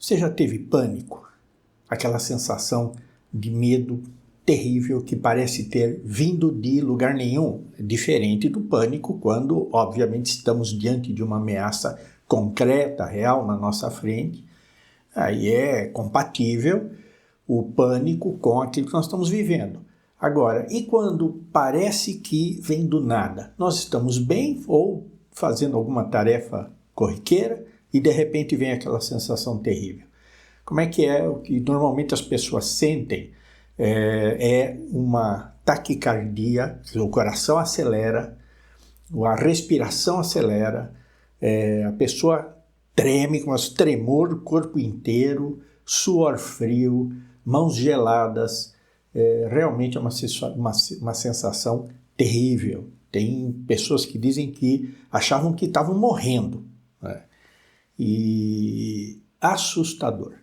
Você já teve pânico? Aquela sensação de medo terrível que parece ter vindo de lugar nenhum, diferente do pânico quando, obviamente, estamos diante de uma ameaça concreta, real na nossa frente. Aí é compatível o pânico com aquilo que nós estamos vivendo. Agora, e quando parece que vem do nada? Nós estamos bem ou fazendo alguma tarefa corriqueira e de repente vem aquela sensação terrível. Como é que é o que normalmente as pessoas sentem? É uma taquicardia, o coração acelera, a respiração acelera, a pessoa treme com tremor do corpo inteiro, suor frio, mãos geladas. Realmente é uma sensação terrível. Tem pessoas que dizem que achavam que estavam morrendo, né? E assustador.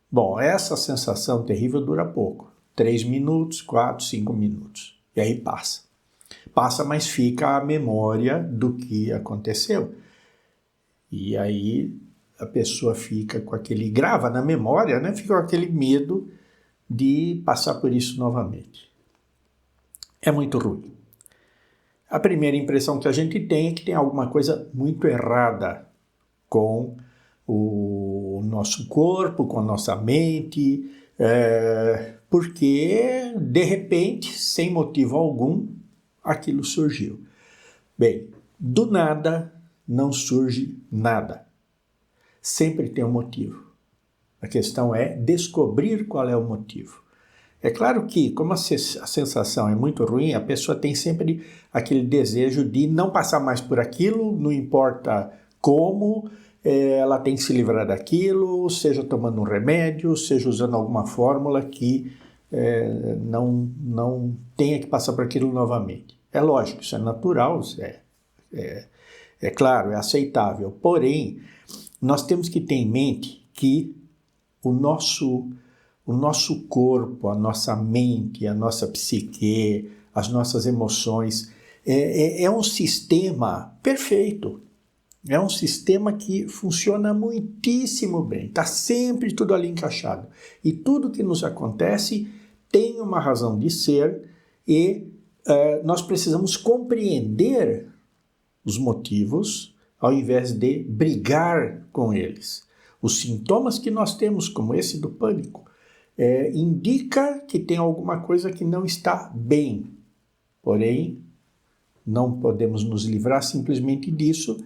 Bom, essa sensação terrível dura pouco. 3 minutos, 4, 5 minutos. E aí passa. Passa, mas fica a memória do que aconteceu. E aí a pessoa fica com aquele... grava na memória, né? Fica com aquele medo de passar por isso novamente. É muito ruim. A primeira impressão que a gente tem é que tem alguma coisa muito errada com o nosso corpo, com a nossa mente, porque, de repente, sem motivo algum, aquilo surgiu. Bem, do nada não surge nada. Sempre tem um motivo. A questão é descobrir qual é o motivo. É claro que, como a sensação é muito ruim, a pessoa tem sempre aquele desejo de não passar mais por aquilo, não importa como, ela tem que se livrar daquilo, seja tomando um remédio, seja usando alguma fórmula que não tenha que passar por aquilo novamente. É lógico, isso é natural, isso é claro, é aceitável. Porém, nós temos que ter em mente que o nosso corpo, a nossa mente, a nossa psique, as nossas emoções, é um sistema perfeito. É um sistema que funciona muitíssimo bem. Está sempre tudo ali encaixado. E tudo que nos acontece tem uma razão de ser e nós precisamos compreender os motivos ao invés de brigar com eles. Os sintomas que nós temos, como esse do pânico, indica que tem alguma coisa que não está bem. Porém, não podemos nos livrar simplesmente disso,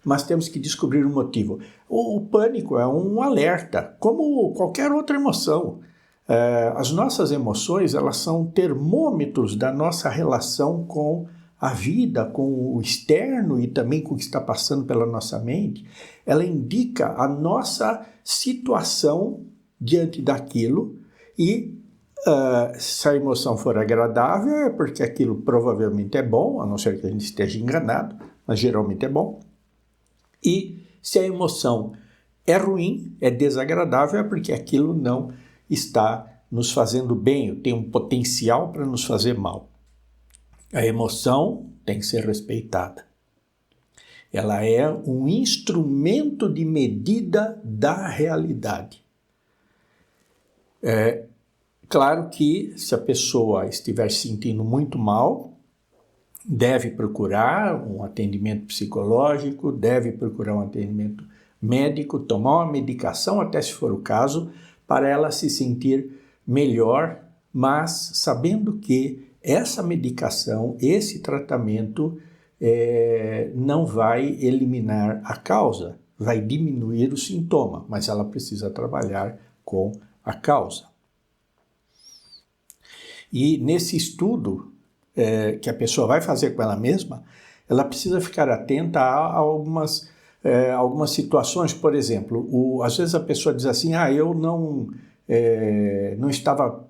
mas temos que descobrir o motivo. O pânico é um alerta, como qualquer outra emoção. As nossas emoções, elas são termômetros da nossa relação com a vida, com o externo e também com o que está passando pela nossa mente. Ela indica a nossa situação diante daquilo e se a emoção for agradável é porque aquilo provavelmente é bom, a não ser que a gente esteja enganado, mas geralmente é bom. E se a emoção é ruim, é desagradável, é porque aquilo não está nos fazendo bem, tem um potencial para nos fazer mal. A emoção tem que ser respeitada. Ela é um instrumento de medida da realidade. Claro que se a pessoa estiver se sentindo muito mal, deve procurar um atendimento psicológico, deve procurar um atendimento médico, tomar uma medicação, até se for o caso, para ela se sentir melhor, mas sabendo que essa medicação, esse tratamento não vai eliminar a causa, vai diminuir o sintoma, mas ela precisa trabalhar com a causa. E nesse estudo que a pessoa vai fazer com ela mesma, ela precisa ficar atenta a algumas situações. Por exemplo, às vezes a pessoa diz assim, eu não estava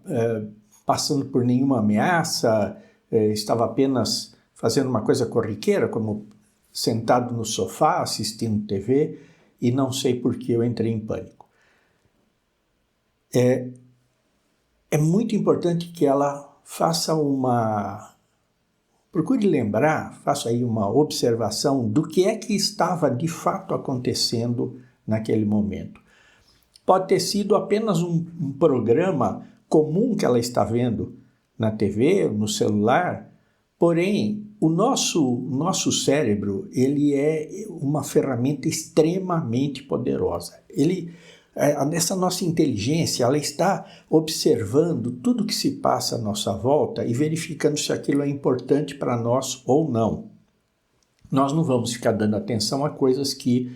passando por nenhuma ameaça, estava apenas fazendo uma coisa corriqueira, como sentado no sofá, assistindo TV, e não sei por que eu entrei em pânico. É muito importante que ela procure lembrar, faça aí uma observação do que é que estava de fato acontecendo naquele momento. pode ter sido apenas um programa comum que ela está vendo na TV, no celular, porém, o nosso cérebro, ele é uma ferramenta extremamente poderosa. Essa nossa inteligência, ela está observando tudo que se passa à nossa volta e verificando se aquilo é importante para nós ou não. Nós não vamos ficar dando atenção a coisas que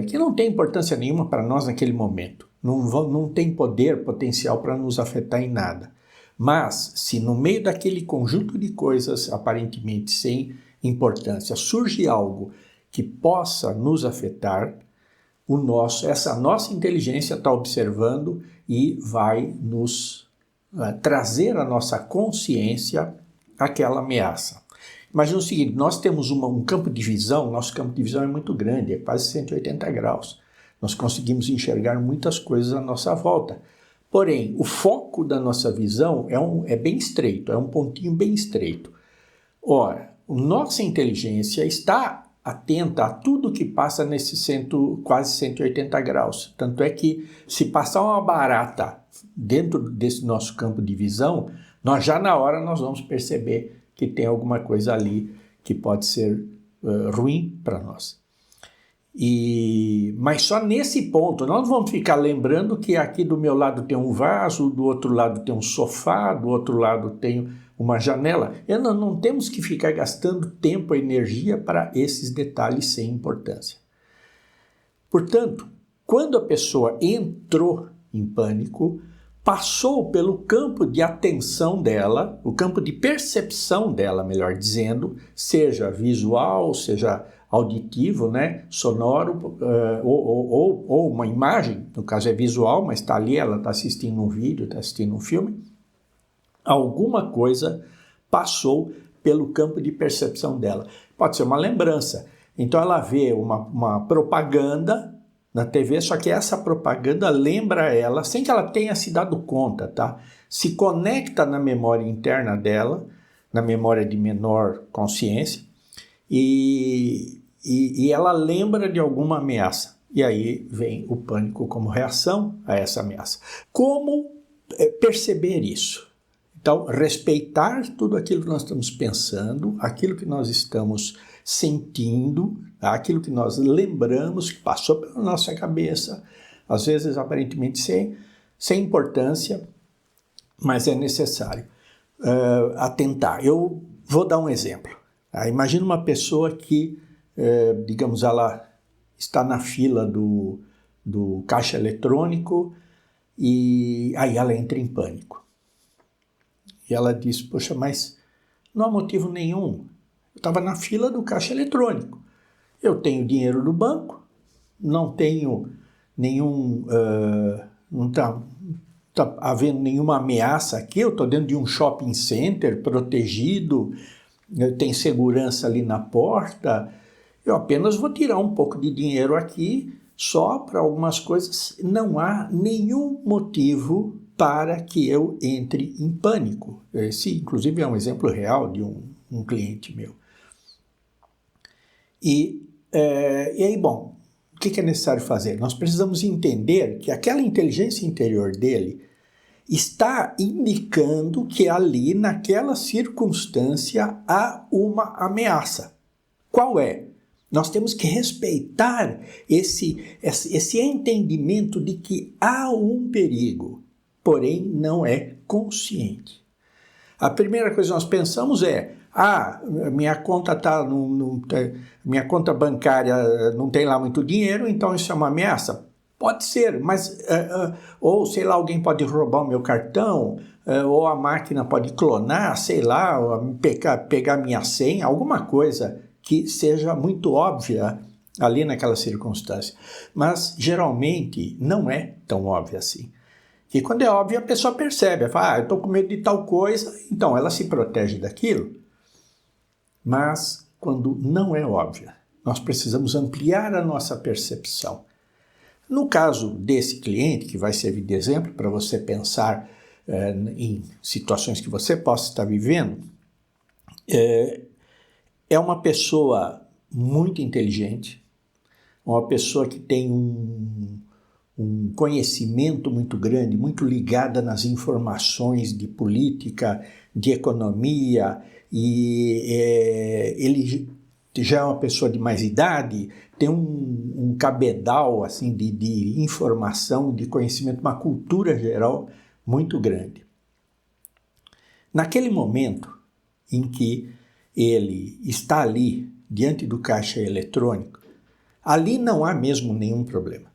que não têm importância nenhuma para nós naquele momento. Não tem potencial para nos afetar em nada. Mas, se no meio daquele conjunto de coisas aparentemente sem importância surge algo que possa nos afetar, essa nossa inteligência está observando e vai nos trazer à nossa consciência aquela ameaça. Imagina o seguinte, nós temos um campo de visão, nosso campo de visão é muito grande, é quase 180 graus. Nós conseguimos enxergar muitas coisas à nossa volta. Porém, o foco da nossa visão é bem estreito, é um pontinho bem estreito. Ora, nossa inteligência está atenta a tudo que passa nesse quase 180 graus. Tanto é que se passar uma barata dentro desse nosso campo de visão, nós vamos perceber que tem alguma coisa ali que pode ser ruim para nós. Mas só nesse ponto, nós não vamos ficar lembrando que aqui do meu lado tem um vaso, do outro lado tem um sofá, do outro lado tem uma janela. Não temos que ficar gastando tempo e energia para esses detalhes sem importância. Portanto, quando a pessoa entrou em pânico, passou pelo campo de atenção dela, o campo de percepção dela, melhor dizendo, seja visual, seja auditivo, né, sonoro, ou uma imagem, no caso é visual, mas está ali, ela está assistindo um vídeo, está assistindo um filme, alguma coisa passou pelo campo de percepção dela. Pode ser uma lembrança. Então ela vê uma propaganda na TV, só que essa propaganda lembra ela, sem que ela tenha se dado conta, tá? Se conecta na memória interna dela, na memória de menor consciência, e ela lembra de alguma ameaça. E aí vem o pânico como reação a essa ameaça. Como perceber isso? Então, respeitar tudo aquilo que nós estamos pensando, aquilo que nós estamos sentindo, aquilo que nós lembramos, que passou pela nossa cabeça, às vezes aparentemente sem importância, mas é necessário atentar. Eu vou dar um exemplo. Imagina uma pessoa que, digamos, ela está na fila do caixa eletrônico e aí ela entra em pânico. E ela diz, poxa, mas não há motivo nenhum. Eu estava na fila do caixa eletrônico. Eu tenho dinheiro no banco, não tenho não está havendo nenhuma ameaça aqui, eu estou dentro de um shopping center, protegido, tem segurança ali na porta, eu apenas vou tirar um pouco de dinheiro aqui, só para algumas coisas, não há nenhum motivo para que eu entre em pânico. Esse, inclusive, é um exemplo real de um cliente meu. E aí, bom, o que é necessário fazer? Nós precisamos entender que aquela inteligência interior dele está indicando que ali, naquela circunstância, há uma ameaça. Qual é? Nós temos que respeitar esse entendimento de que há um perigo, porém não é consciente. A primeira coisa que nós pensamos é, minha conta minha conta bancária não tem lá muito dinheiro, então isso é uma ameaça? Pode ser, mas ou sei lá, alguém pode roubar o meu cartão, ou a máquina pode clonar, sei lá, pegar minha senha, alguma coisa que seja muito óbvia ali naquela circunstância. Mas geralmente não é tão óbvia assim. E quando é óbvio, a pessoa percebe, fala, eu estou com medo de tal coisa, então ela se protege daquilo. Mas quando não é óbvia, nós precisamos ampliar a nossa percepção. No caso desse cliente, que vai servir de exemplo para você pensar em situações que você possa estar vivendo, é uma pessoa muito inteligente, uma pessoa que tem conhecimento muito grande, muito ligada nas informações de política, de economia, e ele já é uma pessoa de mais idade, tem um cabedal assim, de informação, de conhecimento, uma cultura geral muito grande. Naquele momento em que ele está ali, diante do caixa eletrônico, ali não há mesmo nenhum problema.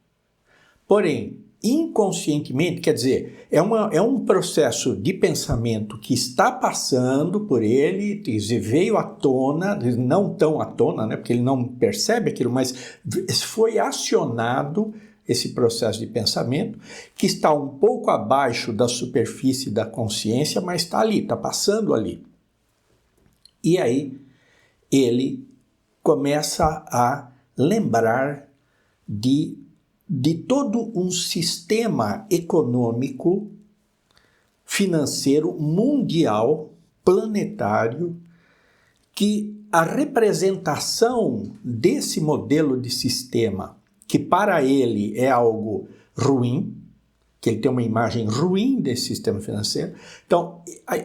Porém, inconscientemente, quer dizer, é um processo de pensamento que está passando por ele, quer dizer, veio à tona, não tão à tona, né, porque ele não percebe aquilo, mas foi acionado esse processo de pensamento, que está um pouco abaixo da superfície da consciência, mas está ali, está passando ali. E aí ele começa a lembrar de todo um sistema econômico, financeiro, mundial, planetário, que a representação desse modelo de sistema, que para ele é algo ruim, que ele tem uma imagem ruim desse sistema financeiro, então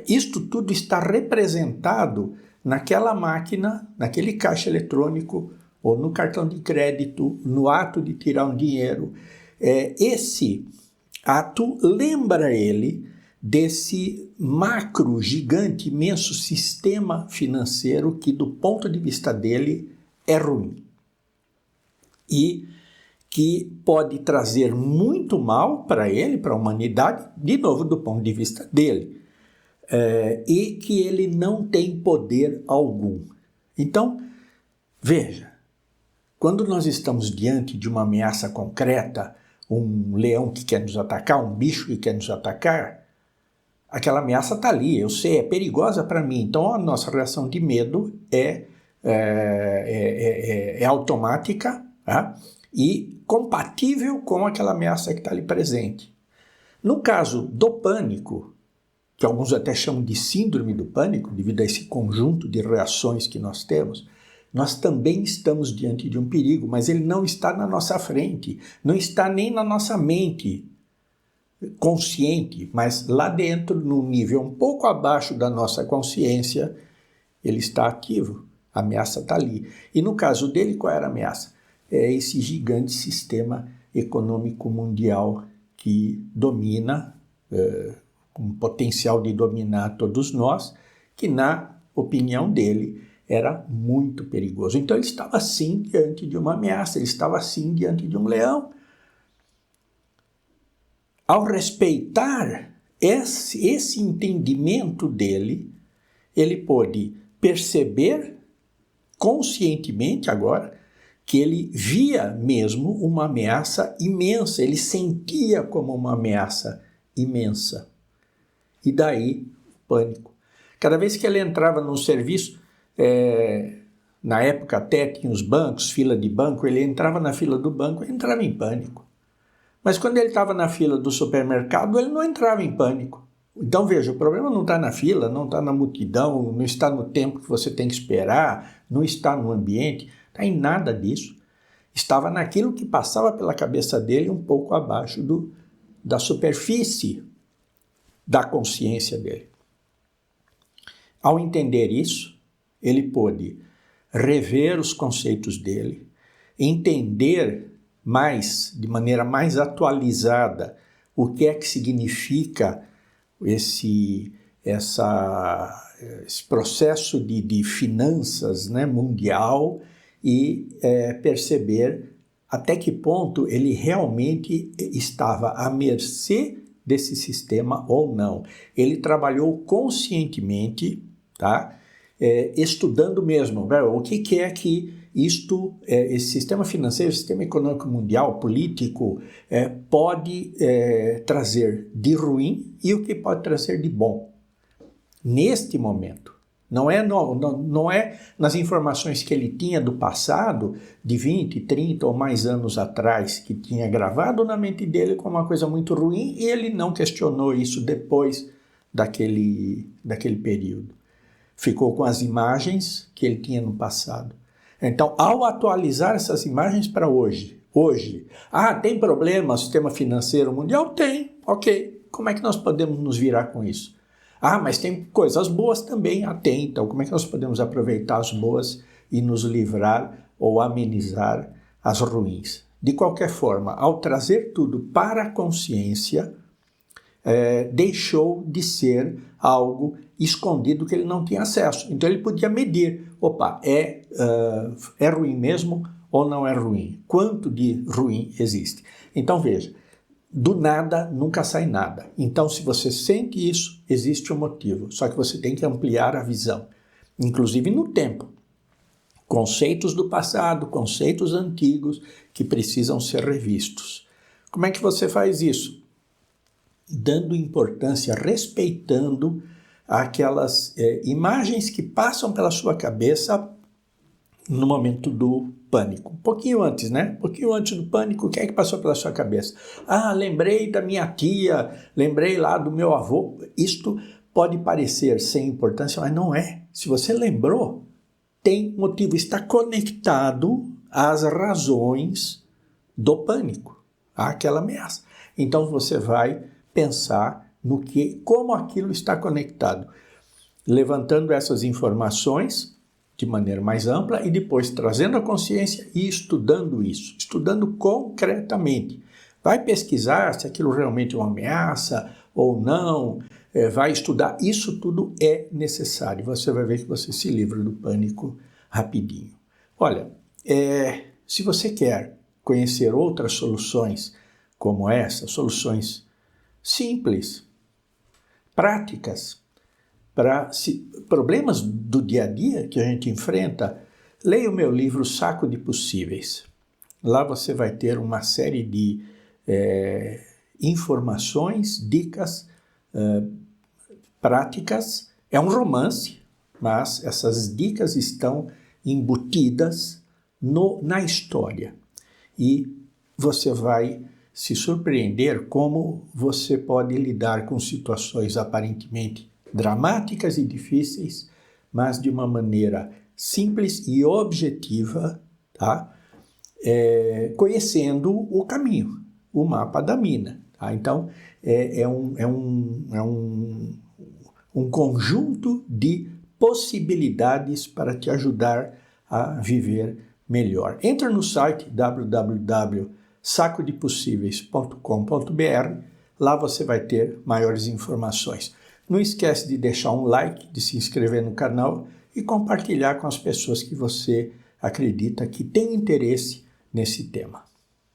isto tudo está representado naquela máquina, naquele caixa eletrônico, ou no cartão de crédito, no ato de tirar um dinheiro. Esse ato lembra ele desse macro, gigante, imenso sistema financeiro que, do ponto de vista dele, é ruim. E que pode trazer muito mal para ele, para a humanidade, de novo, do ponto de vista dele. E que ele não tem poder algum. Então, veja, quando nós estamos diante de uma ameaça concreta, um leão que quer nos atacar, um bicho que quer nos atacar, aquela ameaça está ali, eu sei, é perigosa para mim. Então a nossa reação de medo é automática, tá? E compatível com aquela ameaça que está ali presente. No caso do pânico, que alguns até chamam de síndrome do pânico, devido a esse conjunto de reações que nós temos, nós também estamos diante de um perigo, mas ele não está na nossa frente, não está nem na nossa mente consciente, mas lá dentro, num nível um pouco abaixo da nossa consciência, ele está ativo, a ameaça está ali. E no caso dele, qual era a ameaça? É esse gigante sistema econômico mundial que domina, com potencial de dominar todos nós, que na opinião dele era muito perigoso. Então ele estava sim diante de uma ameaça, ele estava sim diante de um leão. Ao respeitar esse entendimento dele, ele pôde perceber conscientemente agora que ele via mesmo uma ameaça imensa, ele sentia como uma ameaça imensa. E daí o pânico. Cada vez que ele entrava num serviço, na época até tinha os bancos, fila de banco, ele entrava na fila do banco e entrava em pânico. Mas quando ele estava na fila do supermercado, ele não entrava em pânico. Então veja, o problema não está na fila, não está na multidão, não está no tempo que você tem que esperar, não está no ambiente, está em nada disso. Estava naquilo que passava pela cabeça dele um pouco abaixo da superfície da consciência dele. Ao entender isso, ele pôde rever os conceitos dele, entender de maneira mais atualizada, o que é que significa esse processo de finanças, né, mundial, e perceber até que ponto ele realmente estava à mercê desse sistema ou não. Ele trabalhou conscientemente, tá? Estudando mesmo, o que é que esse sistema financeiro, sistema econômico mundial, político, pode trazer de ruim e o que pode trazer de bom. Neste momento. Não é nas informações que ele tinha do passado, de 20, 30 ou mais anos atrás, que tinha gravado na mente dele como uma coisa muito ruim, e ele não questionou isso depois daquele período. Ficou com as imagens que ele tinha no passado. Então, ao atualizar essas imagens para hoje, hoje. Ah, tem problema o sistema financeiro mundial? Tem, ok. Como é que nós podemos nos virar com isso? Ah, mas tem coisas boas também. Ah, tem. Então, como é que nós podemos aproveitar as boas e nos livrar ou amenizar as ruins? De qualquer forma, ao trazer tudo para a consciência, deixou de ser algo escondido que ele não tinha acesso. Então ele podia medir, opa, é ruim mesmo ou não é ruim? Quanto de ruim existe? Então veja, do nada nunca sai nada. Então se você sente isso, existe um motivo, só que você tem que ampliar a visão, inclusive no tempo. Conceitos do passado, conceitos antigos que precisam ser revistos. Como é que você faz isso? Dando importância, respeitando aquelas imagens que passam pela sua cabeça no momento do pânico. Um pouquinho antes, né? Um pouquinho antes do pânico, o que é que passou pela sua cabeça? Ah, lembrei da minha tia, lembrei lá do meu avô. Isto pode parecer sem importância, mas não é. Se você lembrou, tem motivo, está conectado às razões do pânico, àquela ameaça. Então você vai pensar no que, como aquilo está conectado, levantando essas informações de maneira mais ampla e depois trazendo a consciência e estudando isso, estudando concretamente. Vai pesquisar se aquilo realmente é uma ameaça ou não, vai estudar, isso tudo é necessário. Você vai ver que você se livra do pânico rapidinho. Olha, se você quer conhecer outras soluções como essa, soluções simples, práticas, para problemas do dia a dia que a gente enfrenta, leia o meu livro Saco de Possíveis. Lá você vai ter uma série de informações, dicas, práticas. É um romance, mas essas dicas estão embutidas na história. E você vai se surpreender como você pode lidar com situações aparentemente dramáticas e difíceis, mas de uma maneira simples e objetiva, tá? Conhecendo o caminho, o mapa da mina. Tá? Então, é um conjunto de possibilidades para te ajudar a viver melhor. Entra no site www.sacodepossiveis.com.br, lá você vai ter maiores informações. Não esquece de deixar um like, de se inscrever no canal e compartilhar com as pessoas que você acredita que têm interesse nesse tema.